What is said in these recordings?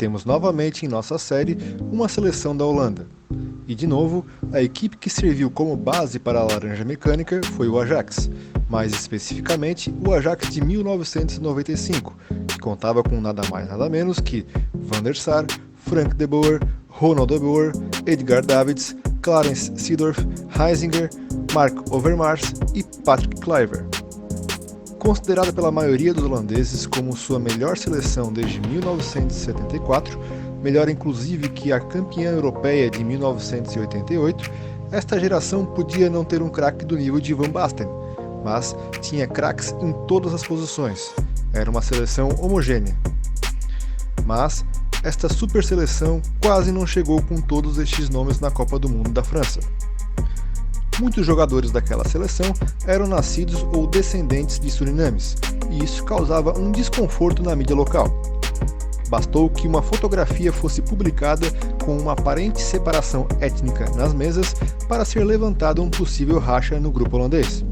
temos novamente em nossa série uma seleção da Holanda. E de novo, a equipe que serviu como base para a Laranja Mecânica foi o Ajax, mais especificamente o Ajax de 1995, que contava com nada mais nada menos que Van der Sar, Frank de Boer, Ronald de Boer, Edgar Davids, Clarence Seedorf, Heisinger, Mark Overmars e Patrick Kluivert. Considerada pela maioria dos holandeses como sua melhor seleção desde 1974, melhor inclusive que a campeã europeia de 1988, esta geração podia não ter um craque do nível de Van Basten, mas tinha craques em todas as posições. Era uma seleção homogênea. Mas esta super seleção quase não chegou com todos estes nomes na Copa do Mundo da França. Muitos jogadores daquela seleção eram nascidos ou descendentes de surinames, e isso causava um desconforto na mídia local. Bastou que uma fotografia fosse publicada com uma aparente separação étnica nas mesas para ser levantado um possível racha no grupo holandês.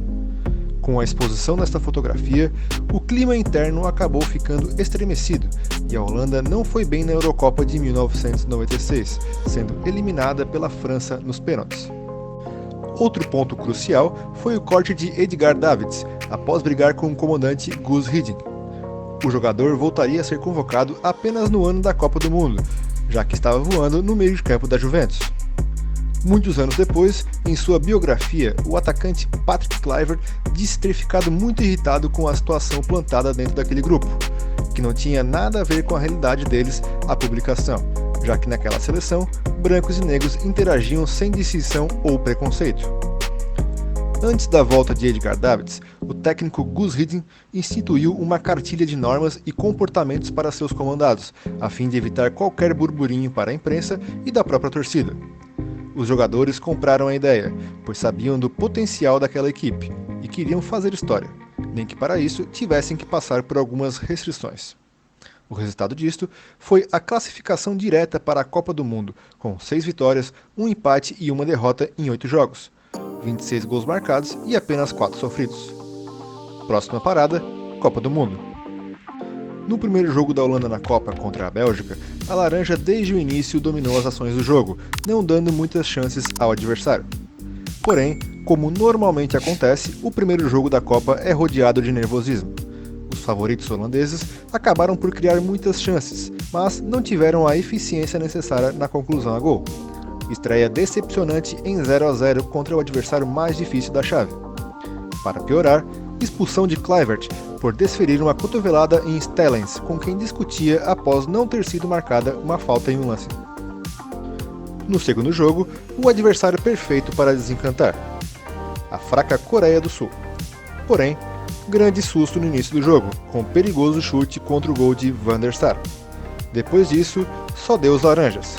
Com a exposição desta fotografia, o clima interno acabou ficando estremecido e a Holanda não foi bem na Eurocopa de 1996, sendo eliminada pela França nos pênaltis. Outro ponto crucial foi o corte de Edgar Davids, após brigar com o comandante Guus Hiddink. O jogador voltaria a ser convocado apenas no ano da Copa do Mundo, já que estava voando no meio de campo da Juventus. Muitos anos depois, em sua biografia, o atacante Patrick Kluivert disse ter ficado muito irritado com a situação plantada dentro daquele grupo, que não tinha nada a ver com a realidade deles a publicação, já que naquela seleção, brancos e negros interagiam sem distinção ou preconceito. Antes da volta de Edgar Davids, o técnico Guus Hiddink instituiu uma cartilha de normas e comportamentos para seus comandados, a fim de evitar qualquer burburinho para a imprensa e da própria torcida. Os jogadores compraram a ideia, pois sabiam do potencial daquela equipe e queriam fazer história, nem que para isso tivessem que passar por algumas restrições. O resultado disto foi a classificação direta para a Copa do Mundo, com 6 vitórias, 1 empate e 1 derrota em 8 jogos, 26 gols marcados e apenas 4 sofridos. Próxima parada, Copa do Mundo. No primeiro jogo da Holanda na Copa contra a Bélgica, a Laranja desde o início dominou as ações do jogo, não dando muitas chances ao adversário. Porém, como normalmente acontece, o primeiro jogo da Copa é rodeado de nervosismo. Os favoritos holandeses acabaram por criar muitas chances, mas não tiveram a eficiência necessária na conclusão a gol. Estreia decepcionante em 0-0 contra o adversário mais difícil da chave. Para piorar, expulsão de Kluivert por desferir uma cotovelada em Stellens, com quem discutia após não ter sido marcada uma falta em um lance. No segundo jogo, o adversário perfeito para desencantar: a fraca Coreia do Sul. Porém, grande susto no início do jogo, com perigoso chute contra o gol de Van der Sar. Depois disso, só deu os laranjas.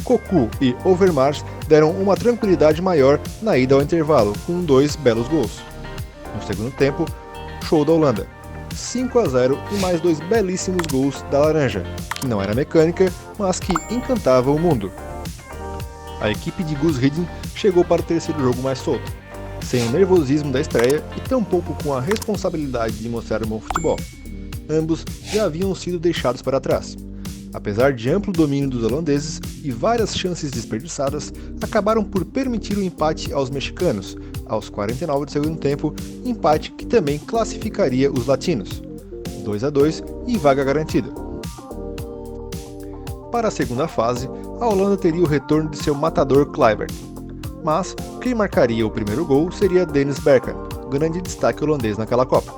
Cocu e Overmars deram uma tranquilidade maior na ida ao intervalo, com 2 belos gols. No segundo tempo, show da Holanda, 5-0 e mais 2 belíssimos gols da Laranja, que não era mecânica, mas que encantava o mundo. A equipe de Guus Hiddink chegou para o terceiro jogo mais solto, sem o nervosismo da estreia e tampouco com a responsabilidade de mostrar um bom futebol. Ambos já haviam sido deixados para trás. Apesar de amplo domínio dos holandeses e várias chances desperdiçadas, acabaram por permitir o empate aos mexicanos, aos 49 do segundo tempo, empate que também classificaria os latinos, 2-2 e vaga garantida. Para a segunda fase, a Holanda teria o retorno de seu matador Kluivert, mas quem marcaria o primeiro gol seria Dennis Bergkamp, grande destaque holandês naquela Copa.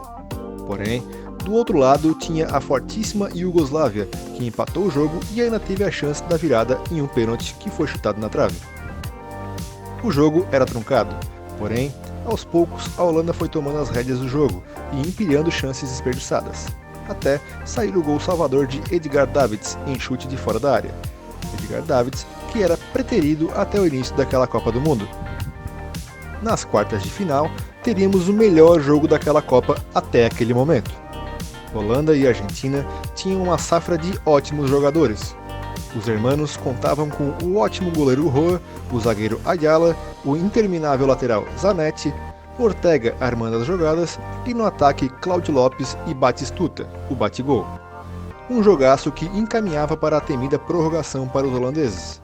Porém, do outro lado tinha a fortíssima Iugoslávia, que empatou o jogo e ainda teve a chance da virada em um pênalti que foi chutado na trave. O jogo era truncado, porém, aos poucos a Holanda foi tomando as rédeas do jogo e empilhando chances desperdiçadas, até sair o gol salvador de Edgar Davids em chute de fora da área. Edgar Davids, que era preterido até o início daquela Copa do Mundo. Nas quartas de final, teríamos o melhor jogo daquela Copa até aquele momento. Holanda e Argentina tinham uma safra de ótimos jogadores. Os hermanos contavam com o ótimo goleiro Roa, o zagueiro Ayala, o interminável lateral Zanetti, Ortega armando as jogadas e no ataque Cláudio Lopes e Batistuta, o batigol. um jogaço que encaminhava para a temida prorrogação para os holandeses.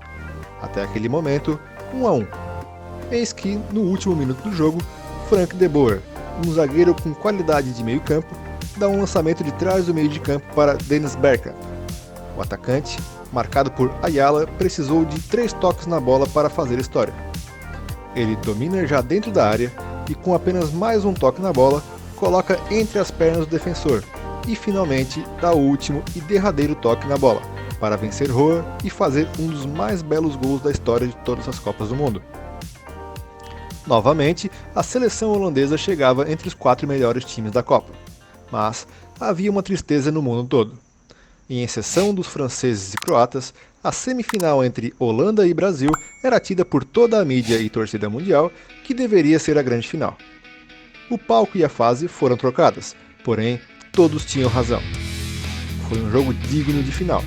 Até aquele momento, 1-1. Eis que, no último minuto do jogo, Frank de Boer, um zagueiro com qualidade de meio campo, dá um lançamento de trás do meio de campo para Dennis Bergkamp. O atacante, marcado por Ayala, precisou de 3 toques na bola para fazer história. Ele domina já dentro da área e, com apenas mais um toque na bola, coloca entre as pernas do defensor e finalmente dá o último e derradeiro toque na bola, para vencer Roa e fazer um dos mais belos gols da história de todas as Copas do Mundo. Novamente, a seleção holandesa chegava entre os 4 melhores times da Copa, mas havia uma tristeza no mundo todo. Em exceção dos franceses e croatas, a semifinal entre Holanda e Brasil era tida por toda a mídia e torcida mundial que deveria ser a grande final. O palco e a fase foram trocadas, porém todos tinham razão. Foi um jogo digno de final.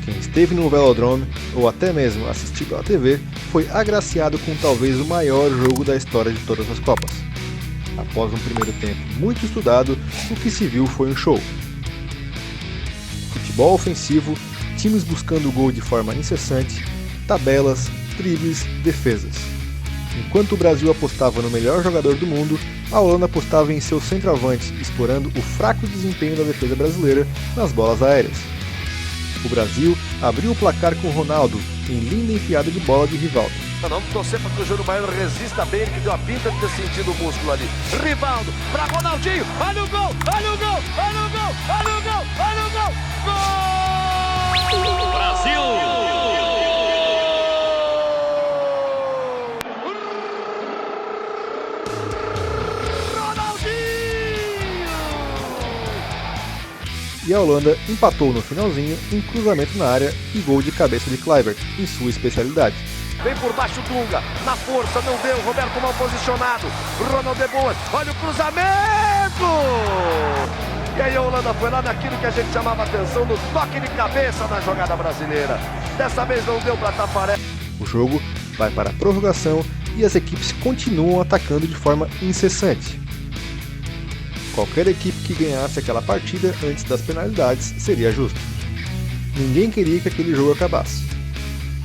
Quem esteve no Velodrome, ou até mesmo assistiu pela TV, foi agraciado com talvez o maior jogo da história de todas as Copas. Após um primeiro tempo muito estudado, o que se viu foi um show. Futebol ofensivo, times buscando o gol de forma incessante, tabelas, dribles, defesas. Enquanto o Brasil apostava no melhor jogador do mundo, a Holanda apostava em seu centroavante, explorando o fraco desempenho da defesa brasileira nas bolas aéreas. O Brasil abriu o placar com Ronaldo, em linda enfiada de bola de Rivaldo. Vamos torcer para que o Júnior Baiano resista bem, ele que deu a pinta de ter sentido o músculo ali. Rivaldo, para Ronaldinho, olha o gol, olha o gol, olha o gol, olha o gol, olha o gol, gol! Brasil! E a Holanda empatou no finalzinho em cruzamento na área e gol de cabeça de Kluivert, em sua especialidade. Vem por baixo Dunga, na força, não deu, Roberto mal posicionado, Ronald de Boer, olha o cruzamento! E aí a Holanda foi lá naquilo que a gente chamava atenção, no toque de cabeça na jogada brasileira. Dessa vez não deu para Tafarel. O jogo vai para a prorrogação e as equipes continuam atacando de forma incessante. Qualquer equipe que ganhasse aquela partida antes das penalidades seria justo. Ninguém queria que aquele jogo acabasse.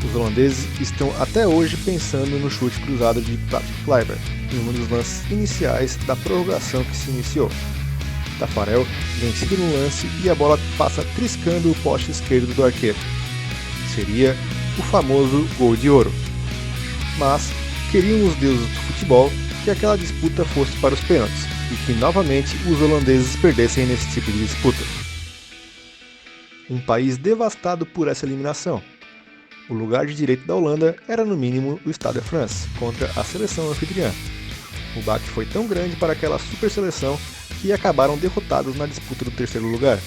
Os holandeses estão até hoje pensando no chute cruzado de Patrick Kluivert, em um dos lances iniciais da prorrogação que se iniciou. Tafarel vencido no lance e a bola passa triscando o poste esquerdo do arqueiro. Seria o famoso gol de ouro. Mas queriam os deuses do futebol que aquela disputa fosse para os pênaltis e que novamente os holandeses perdessem nesse tipo de disputa. Um país devastado por essa eliminação. O lugar de direito da Holanda era no mínimo o Stade de France, contra a seleção anfitriã. O baque foi tão grande para aquela super seleção que acabaram derrotados na disputa do terceiro lugar.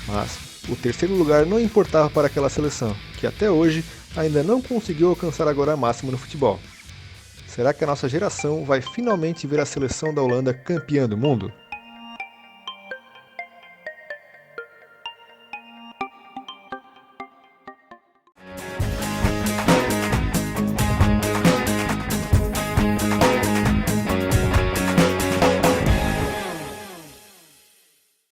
Mas o terceiro lugar não importava para aquela seleção, que até hoje ainda não conseguiu alcançar a glória máxima no futebol. Será que a nossa geração vai finalmente ver a seleção da Holanda campeã do mundo?